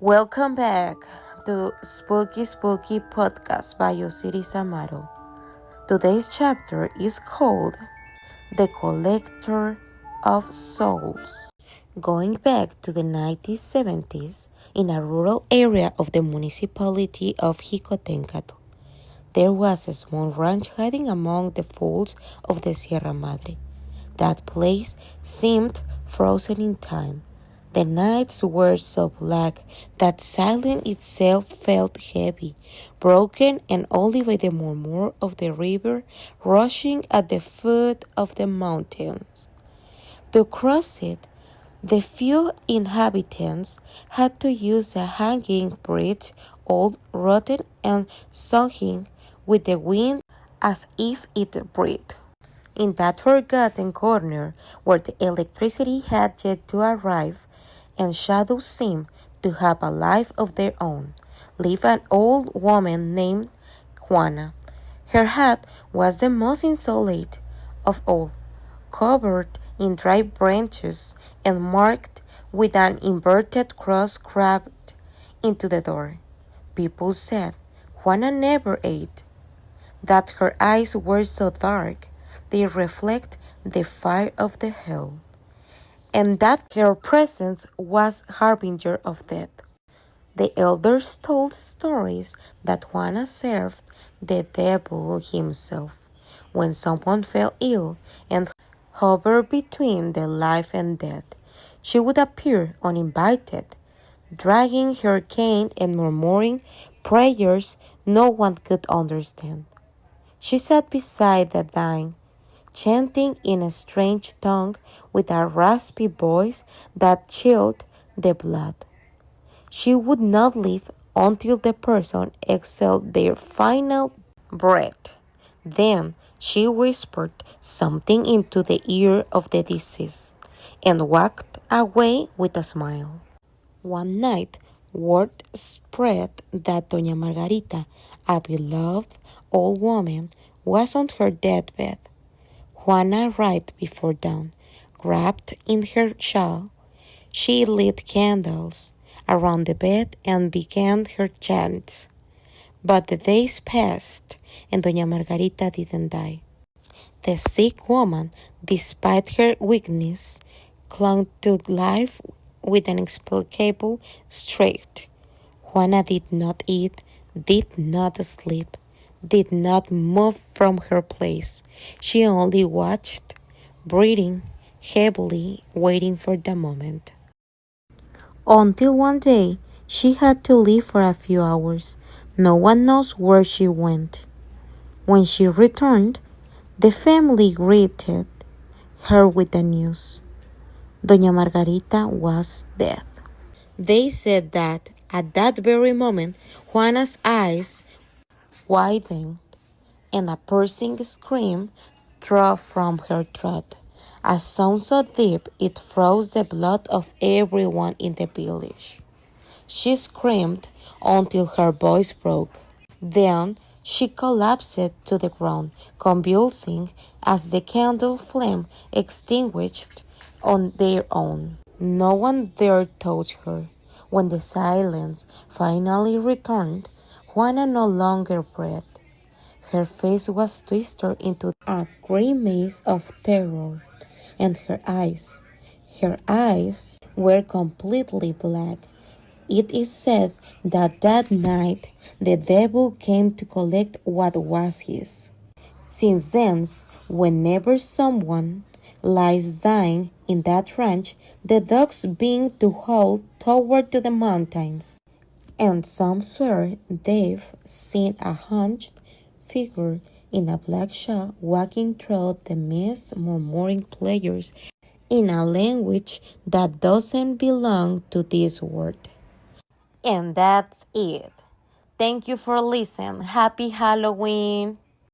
Welcome back to Spooky Spooky Podcast by Osiris Amaro. Today's chapter is called The Collector of Souls. Going back to the 1970s, in a rural area of the municipality of Jicotencatl, there was a small ranch hiding among the folds of the Sierra Madre. That place seemed frozen in time. The nights were so black that silence itself felt heavy, broken and only by the murmur of the river rushing at the foot of the mountains. To cross it, the few inhabitants had to use a hanging bridge, all rotten and swinging with the wind as if it breathed. In that forgotten corner where the electricity had yet to arrive, and shadows seemed to have a life of their own, lived an old woman named Juana. Her hut was the most insolate of all, covered in dry branches and marked with an inverted cross carved into the door. People said Juana never ate, that her eyes were so dark they reflect the fire of the hell, and that her presence was harbinger of death. The elders told stories that Juana served the devil himself when someone fell ill and hovered between the life and death. She would appear uninvited, dragging her cane and murmuring prayers no one could understand. She sat beside the dying, chanting in a strange tongue with a raspy voice that chilled the blood. She would not leave until the person exhaled their final breath. Then she whispered something into the ear of the deceased and walked away with a smile. One night, word spread that Doña Margarita, a beloved old woman, was on her deathbed. Juana arrived before dawn, wrapped in her shawl. She lit candles around the bed and began her chants. But the days passed, and Doña Margarita didn't die. The sick woman, despite her weakness, clung to life with an inexplicable strength. Juana did not eat, did not sleep, did not move from her place. She only watched, breathing heavily, waiting for the moment. Until one day, she had to leave for a few hours. No one knows where she went. When she returned, the family greeted her with the news. Doña Margarita was dead. They said that at that very moment, Juana's eyes widened and a piercing scream drove from her throat. A sound so deep it froze the blood of everyone in the village. She screamed until her voice broke. Then she collapsed to the ground, convulsing as the candle flame extinguished on their own. No one dared touch her. When the silence finally returned, Juana no longer breathed. Her face was twisted into a grimace of terror, and her eyes were completely black. It is said that that night the devil came to collect what was his. Since then, whenever someone lies dying in that ranch, the dogs begin to howl toward to the mountains, and some swear they've seen a hunched figure in a black shawl walking through the mist, murmuring prayers in a language that doesn't belong to this world. And that's it. Thank you for listening. Happy Halloween.